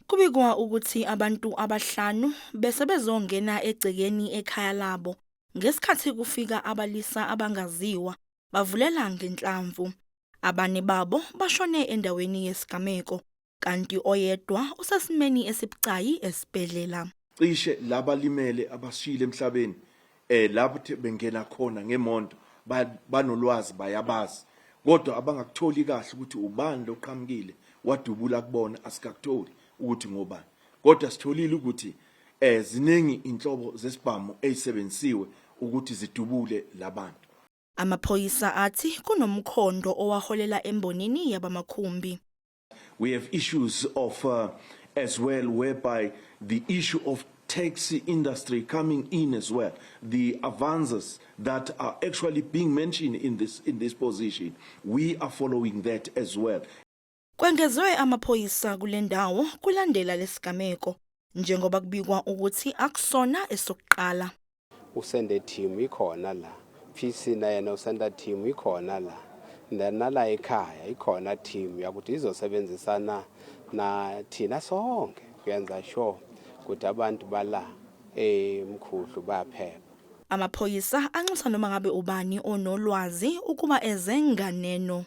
Kubikwa ukuthi abantu abahlanu bese bezongena egcekeni ekhaya labo ngesikhathi kufika abalisa abangaziwa bavulela ngenhlamvu. Abane babo bashone endaweni yesigameko kanti oyedwa usesimeni esibucayi esibhedlela. Cishe labalimele abashile emhlabeni lapho bengena khona ngemonto banolwazi bayabazi kodwa abangakutholi kahle ukuthi ubani loqhamukile wadubula kubona asikakutholi ukuthi ngobani kodwa sitholile ukuthi ziningi inhlobo zesibhamu ezisebenzisiwe ukuthi zidubule labantu. Amaphoyisa athi kunomkhondo owaholela embonini yabamakhumbi. We have issues of as well whereby the issue of taxi industry coming in as well, the advances that are actually being mentioned in this position, we are following that as well. Kwengezwe amaphoyisa kule ndawo kulandela lesigameko njengoba kubikwa ukuthi akusona esokuqala. Usende team ikhona la, PC na yena usenda team ikhona la, nala ekhaya ikhona team yakuthi izosebenzisana na thina sonke kuyenza sure ukuthi abantu bala emkhuhlu baphepha. Amaphoyisa anxusa noma ngabe ubani onolwazi ukuba ezenganeno